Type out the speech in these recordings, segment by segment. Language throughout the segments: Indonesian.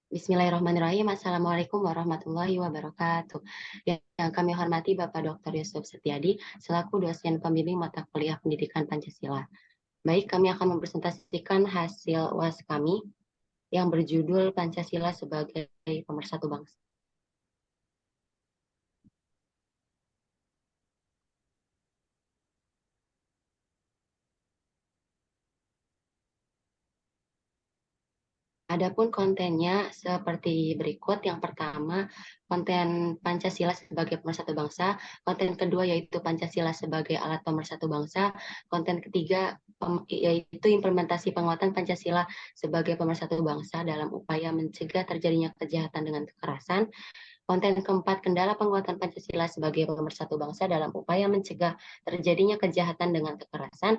Bismillahirrahmanirrahim. Assalamualaikum warahmatullahi wabarakatuh. Yang kami hormati Bapak Dr. Yusuf Setiadi, selaku dosen pembimbing mata kuliah Pendidikan Pancasila. Baik, kami akan mempresentasikan hasil UAS kami yang berjudul Pancasila sebagai Pemersatu Bangsa. Adapun kontennya seperti berikut. Yang pertama, konten Pancasila sebagai pemersatu bangsa. Konten kedua yaitu Pancasila sebagai alat pemersatu bangsa. Konten ketiga yaitu implementasi penguatan Pancasila sebagai pemersatu bangsa dalam upaya mencegah terjadinya kejahatan dengan kekerasan. Konten keempat, kendala penguatan Pancasila sebagai pemersatu bangsa dalam upaya mencegah terjadinya kejahatan dengan kekerasan.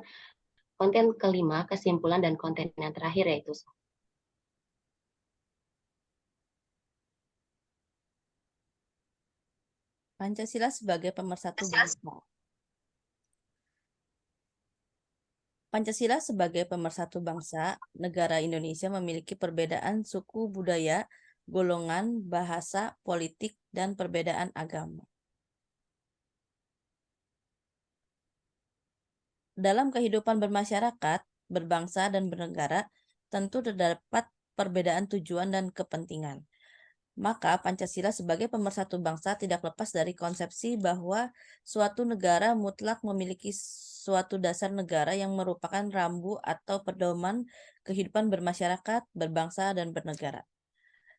Konten kelima, kesimpulan, dan konten yang terakhir yaitu Pancasila sebagai pemersatu bangsa. Pancasila sebagai pemersatu bangsa, negara Indonesia memiliki perbedaan suku, budaya, golongan, bahasa, politik, dan perbedaan agama. Dalam kehidupan bermasyarakat, berbangsa, dan bernegara, tentu terdapat perbedaan tujuan dan kepentingan. Maka Pancasila sebagai pemersatu bangsa tidak lepas dari konsepsi bahwa suatu negara mutlak memiliki suatu dasar negara yang merupakan rambu atau pedoman kehidupan bermasyarakat, berbangsa, dan bernegara.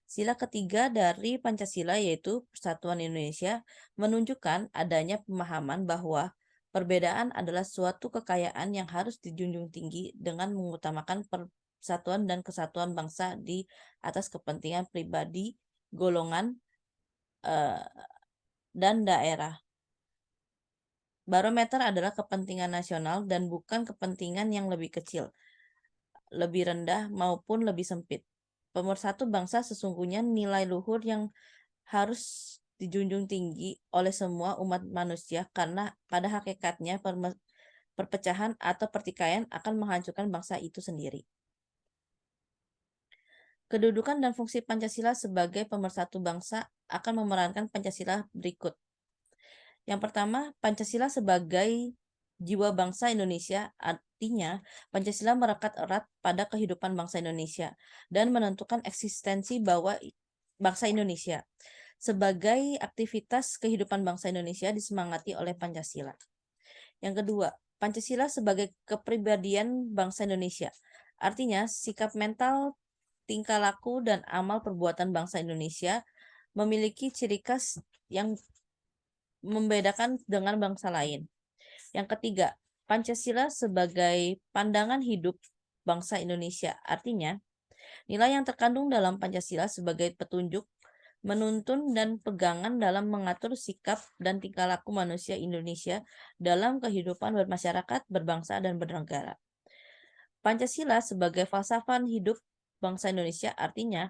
Sila ketiga dari Pancasila yaitu Persatuan Indonesia menunjukkan adanya pemahaman bahwa perbedaan adalah suatu kekayaan yang harus dijunjung tinggi dengan mengutamakan persatuan dan kesatuan bangsa di atas kepentingan pribadi, golongan, dan daerah. Barometer adalah kepentingan nasional dan bukan kepentingan yang lebih kecil, lebih rendah, maupun lebih sempit. Pemersatu bangsa sesungguhnya nilai luhur yang harus dijunjung tinggi oleh semua umat manusia karena pada hakikatnya perpecahan atau pertikaian akan menghancurkan bangsa itu sendiri. Kedudukan dan fungsi Pancasila sebagai pemersatu bangsa akan memerankan Pancasila berikut. Yang pertama, Pancasila sebagai jiwa bangsa Indonesia, artinya Pancasila melekat erat pada kehidupan bangsa Indonesia dan menentukan eksistensi bangsa Indonesia. Sebagai aktivitas kehidupan bangsa Indonesia disemangati oleh Pancasila. Yang kedua, Pancasila sebagai kepribadian bangsa Indonesia, artinya sikap mental, tingkah laku, dan amal perbuatan bangsa Indonesia memiliki ciri khas yang membedakan dengan bangsa lain. Yang ketiga, Pancasila sebagai pandangan hidup bangsa Indonesia, artinya nilai yang terkandung dalam Pancasila sebagai petunjuk, menuntun, dan pegangan dalam mengatur sikap dan tingkah laku manusia Indonesia dalam kehidupan bermasyarakat, berbangsa, dan bernegara. Pancasila sebagai falsafah hidup bangsa Indonesia, artinya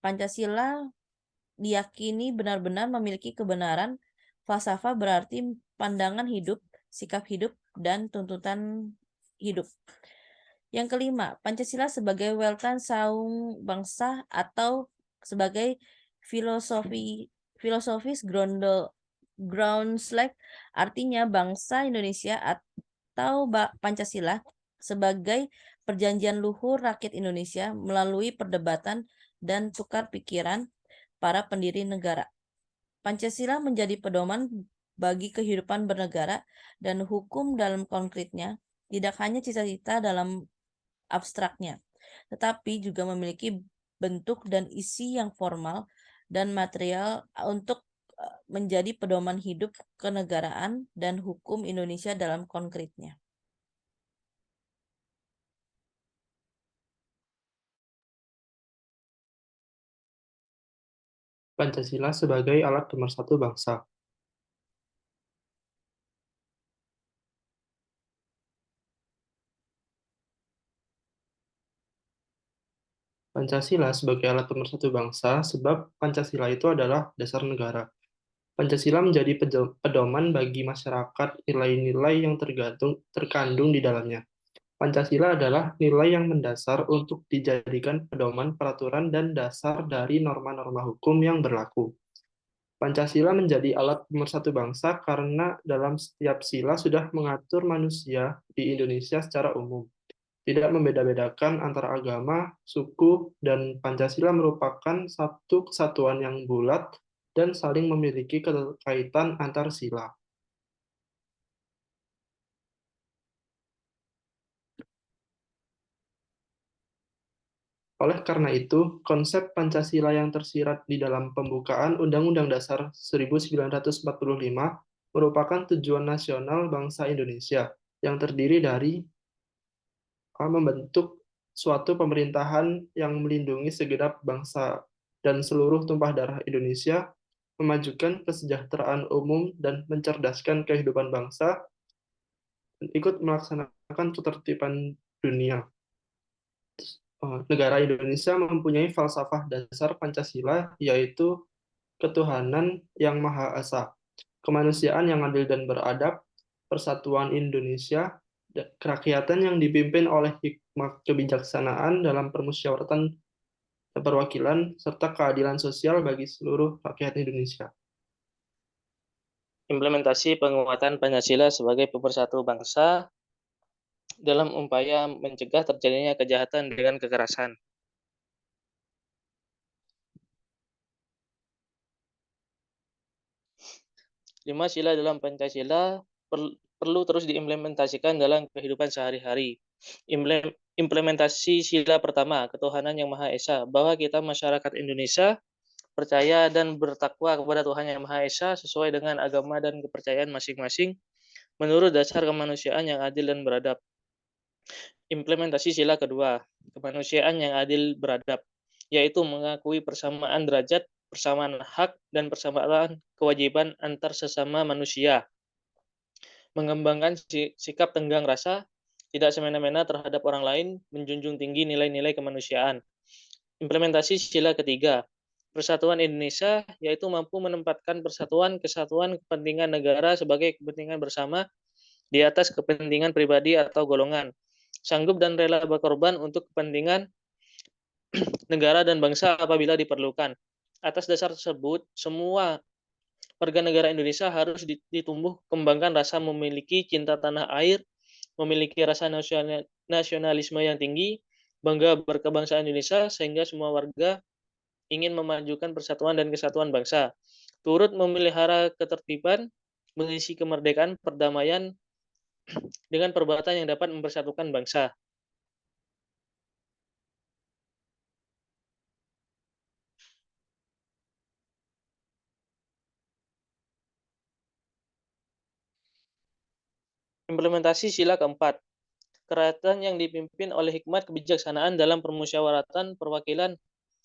Pancasila diyakini benar-benar memiliki kebenaran. Falsafah berarti pandangan hidup, sikap hidup, dan tuntutan hidup. Yang kelima, Pancasila sebagai weltan saung bangsa atau sebagai filosofis groundslag, artinya bangsa Indonesia atau Pancasila sebagai perjanjian luhur rakyat Indonesia melalui perdebatan dan tukar pikiran para pendiri negara. Pancasila menjadi pedoman bagi kehidupan bernegara dan hukum dalam konkretnya, tidak hanya cita-cita dalam abstraknya, tetapi juga memiliki bentuk dan isi yang formal dan material untuk menjadi pedoman hidup kenegaraan dan hukum Indonesia dalam konkretnya. Pancasila sebagai alat pemersatu bangsa. Pancasila sebagai alat pemersatu bangsa sebab Pancasila itu adalah dasar negara. Pancasila menjadi pedoman bagi masyarakat nilai-nilai yang terkandung di dalamnya. Pancasila adalah nilai yang mendasar untuk dijadikan pedoman peraturan dan dasar dari norma-norma hukum yang berlaku. Pancasila menjadi alat pemersatu bangsa karena dalam setiap sila sudah mengatur manusia di Indonesia secara umum, tidak membeda-bedakan antara agama, suku, dan Pancasila merupakan satu kesatuan yang bulat dan saling memiliki keterkaitan antar sila. Oleh karena itu, konsep Pancasila yang tersirat di dalam pembukaan Undang-Undang Dasar 1945 merupakan tujuan nasional bangsa Indonesia yang terdiri dari membentuk suatu pemerintahan yang melindungi segenap bangsa dan seluruh tumpah darah Indonesia, memajukan kesejahteraan umum dan mencerdaskan kehidupan bangsa, dan ikut melaksanakan ketertiban dunia. Negara Indonesia mempunyai falsafah dasar Pancasila, yaitu ketuhanan yang Maha Esa, kemanusiaan yang adil dan beradab, persatuan Indonesia, kerakyatan yang dipimpin oleh hikmah kebijaksanaan dalam permusyawaratan dan perwakilan, serta keadilan sosial bagi seluruh rakyat Indonesia. Implementasi penguatan Pancasila sebagai pemersatu bangsa dalam upaya mencegah terjadinya kejahatan dengan kekerasan. Lima sila dalam Pancasila perlu terus diimplementasikan dalam kehidupan sehari-hari. Implementasi sila pertama, ketuhanan yang Maha Esa, bahwa kita masyarakat Indonesia percaya dan bertakwa kepada Tuhan yang Maha Esa sesuai dengan agama dan kepercayaan masing-masing menurut dasar kemanusiaan yang adil dan beradab. Implementasi sila kedua, kemanusiaan yang adil beradab, yaitu mengakui persamaan derajat, persamaan hak, dan persamaan kewajiban antar sesama manusia. Mengembangkan sikap tenggang rasa, tidak semena-mena terhadap orang lain, menjunjung tinggi nilai-nilai kemanusiaan. Implementasi sila ketiga, persatuan Indonesia, yaitu mampu menempatkan persatuan, kesatuan, kepentingan negara sebagai kepentingan bersama di atas kepentingan pribadi atau golongan, sanggup dan rela berkorban untuk kepentingan negara dan bangsa apabila diperlukan. Atas dasar tersebut, semua warga negara Indonesia harus ditumbuh kembangkan rasa memiliki cinta tanah air, memiliki rasa nasionalisme yang tinggi, bangga berkebangsaan Indonesia, sehingga semua warga ingin memajukan persatuan dan kesatuan bangsa, turut memelihara ketertiban, mengisi kemerdekaan, perdamaian, dengan perbuatan yang dapat mempersatukan bangsa. Implementasi sila keempat, kerakyatan yang dipimpin oleh hikmat kebijaksanaan dalam permusyawaratan perwakilan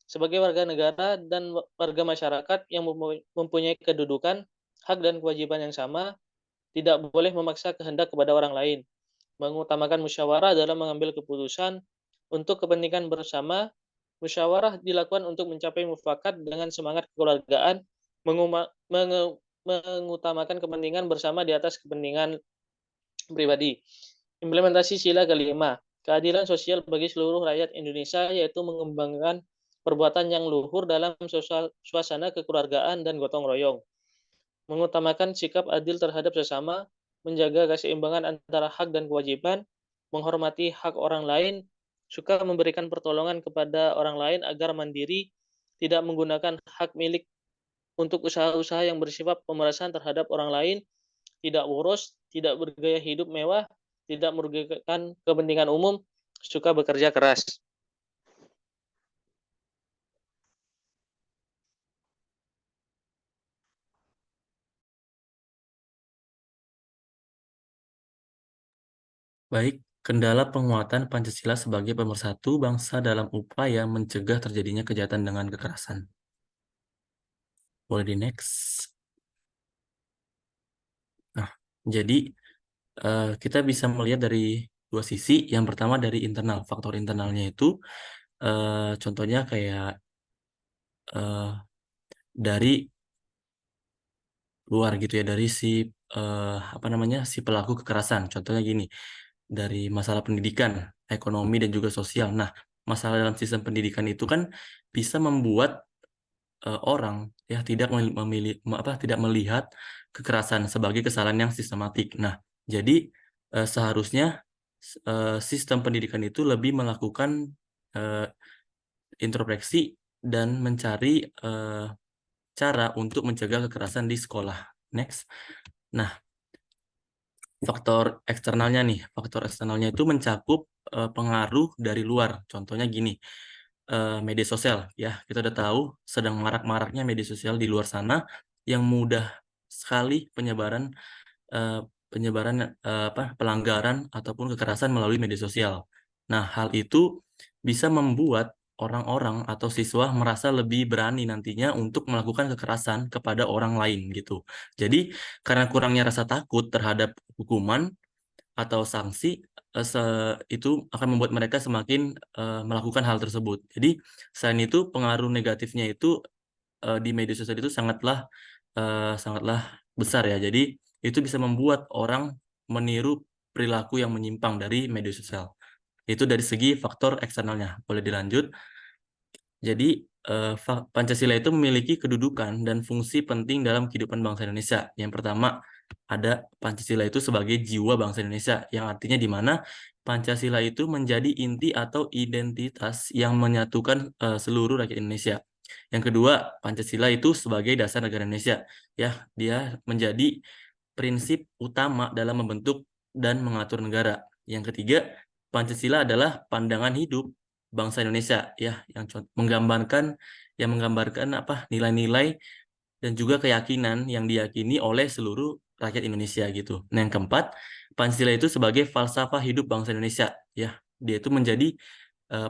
sebagai warga negara dan warga masyarakat yang mempunyai kedudukan, hak dan kewajiban yang sama, tidak boleh memaksa kehendak kepada orang lain, mengutamakan musyawarah dalam mengambil keputusan untuk kepentingan bersama. Musyawarah dilakukan untuk mencapai mufakat dengan semangat kekeluargaan, mengutamakan kepentingan bersama di atas kepentingan pribadi. Implementasi sila kelima, keadilan sosial bagi seluruh rakyat Indonesia, yaitu mengembangkan perbuatan yang luhur dalam suasana kekeluargaan dan gotong royong, mengutamakan sikap adil terhadap sesama, menjaga keseimbangan antara hak dan kewajiban, menghormati hak orang lain, suka memberikan pertolongan kepada orang lain agar mandiri, tidak menggunakan hak milik untuk usaha-usaha yang bersifat pemerasan terhadap orang lain, tidak boros, tidak bergaya hidup mewah, tidak merugikan kepentingan umum, suka bekerja keras. Baik, kendala penguatan Pancasila sebagai pemersatu bangsa dalam upaya mencegah terjadinya kejahatan dengan kekerasan. Boleh di next. Nah, jadi kita bisa melihat dari dua sisi. Yang pertama dari internal, faktor internalnya itu contohnya kayak dari luar gitu ya, dari si apa namanya si pelaku kekerasan. Contohnya gini, dari masalah pendidikan, ekonomi dan juga sosial. Nah, masalah dalam sistem pendidikan itu kan bisa membuat orang ya tidak melihat kekerasan sebagai kesalahan yang sistematik. Nah, jadi seharusnya sistem pendidikan itu lebih melakukan introspeksi dan mencari cara untuk mencegah kekerasan di sekolah. Next. Nah, faktor eksternalnya itu mencakup pengaruh dari luar. Contohnya gini, media sosial ya, kita udah tahu sedang marak-maraknya media sosial di luar sana yang mudah sekali penyebaran pelanggaran ataupun kekerasan melalui media sosial. Nah, hal itu bisa membuat orang-orang atau siswa merasa lebih berani nantinya untuk melakukan kekerasan kepada orang lain gitu. Jadi, karena kurangnya rasa takut terhadap hukuman atau sanksi, itu akan membuat mereka semakin melakukan hal tersebut. Jadi, selain itu pengaruh negatifnya itu di media sosial itu sangatlah besar ya. Jadi itu bisa membuat orang meniru perilaku yang menyimpang dari media sosial. Itu dari segi faktor eksternalnya. Boleh dilanjut. Jadi Pancasila itu memiliki kedudukan dan fungsi penting dalam kehidupan bangsa Indonesia. Yang pertama, ada Pancasila itu sebagai jiwa bangsa Indonesia, yang artinya di mana Pancasila itu menjadi inti atau identitas yang menyatukan seluruh rakyat Indonesia. Yang kedua, Pancasila itu sebagai dasar negara Indonesia. Ya, dia menjadi prinsip utama dalam membentuk dan mengatur negara. Yang ketiga, Pancasila adalah pandangan hidup bangsa Indonesia ya, yang menggambarkan apa nilai-nilai dan juga keyakinan yang diyakini oleh seluruh rakyat Indonesia gitu. Nah, yang keempat, Pancasila itu sebagai falsafah hidup bangsa Indonesia ya. Dia itu menjadi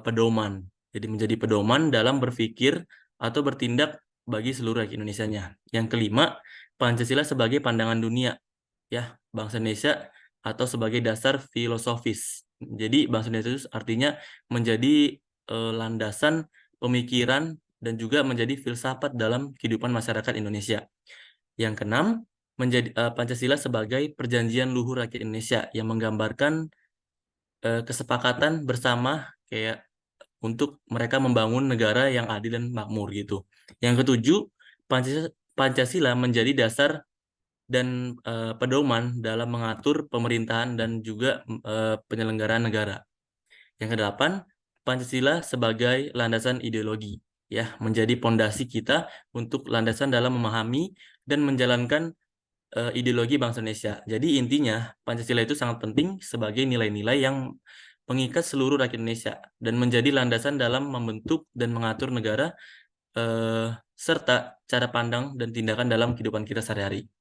pedoman. Jadi menjadi pedoman dalam berpikir atau bertindak bagi seluruh rakyat Indonesianya. Yang kelima, Pancasila sebagai pandangan dunia ya bangsa Indonesia atau sebagai dasar filosofis. Jadi bangsa Indonesia itu artinya menjadi landasan pemikiran dan juga menjadi filsafat dalam kehidupan masyarakat Indonesia. Yang keenam, Pancasila sebagai perjanjian luhur rakyat Indonesia yang menggambarkan kesepakatan bersama kayak untuk mereka membangun negara yang adil dan makmur gitu. Yang ketujuh, Pancasila menjadi dasar dan pedoman dalam mengatur pemerintahan dan juga penyelenggaraan negara. Yang kedelapan, Pancasila sebagai landasan ideologi, ya, menjadi pondasi kita untuk landasan dalam memahami dan menjalankan ideologi bangsa Indonesia. Jadi intinya Pancasila itu sangat penting sebagai nilai-nilai yang mengikat seluruh rakyat Indonesia dan menjadi landasan dalam membentuk dan mengatur negara serta cara pandang dan tindakan dalam kehidupan kita sehari-hari.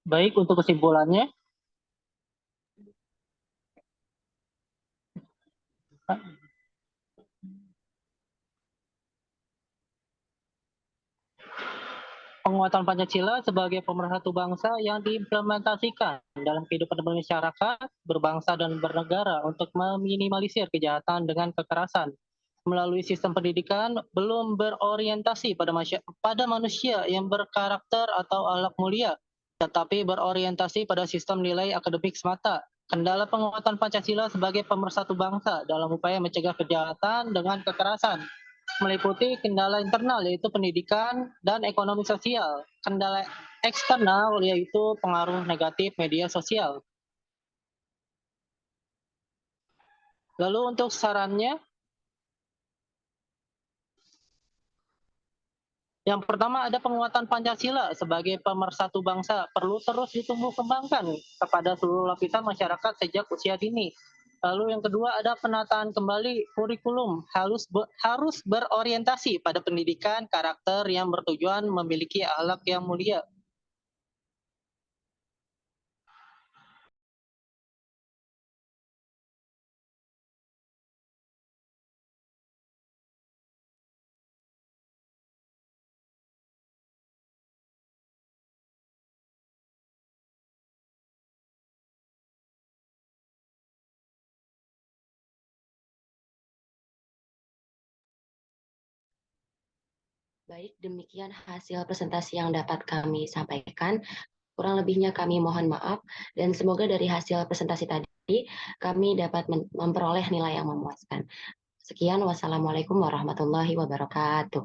Baik, untuk kesimpulannya, penguatan Pancasila sebagai pemersatu bangsa yang diimplementasikan dalam kehidupan bermasyarakat, berbangsa dan bernegara untuk meminimalisir kejahatan dengan kekerasan melalui sistem pendidikan belum berorientasi pada manusia yang berkarakter atau akhlak mulia, tetapi berorientasi pada sistem nilai akademik semata. Kendala penguatan Pancasila sebagai pemersatu bangsa dalam upaya mencegah kejahatan dengan kekerasan meliputi kendala internal yaitu pendidikan dan ekonomi sosial. Kendala eksternal yaitu pengaruh negatif media sosial. Lalu untuk sarannya, yang pertama ada penguatan Pancasila sebagai pemersatu bangsa perlu terus ditumbuh kembangkan kepada seluruh lapisan masyarakat sejak usia dini. Lalu yang kedua ada penataan kembali kurikulum harus berorientasi pada pendidikan karakter yang bertujuan memiliki akhlak yang mulia. Baik, demikian hasil presentasi yang dapat kami sampaikan. Kurang lebihnya kami mohon maaf dan semoga dari hasil presentasi tadi kami dapat memperoleh nilai yang memuaskan. Sekian, wassalamualaikum warahmatullahi wabarakatuh.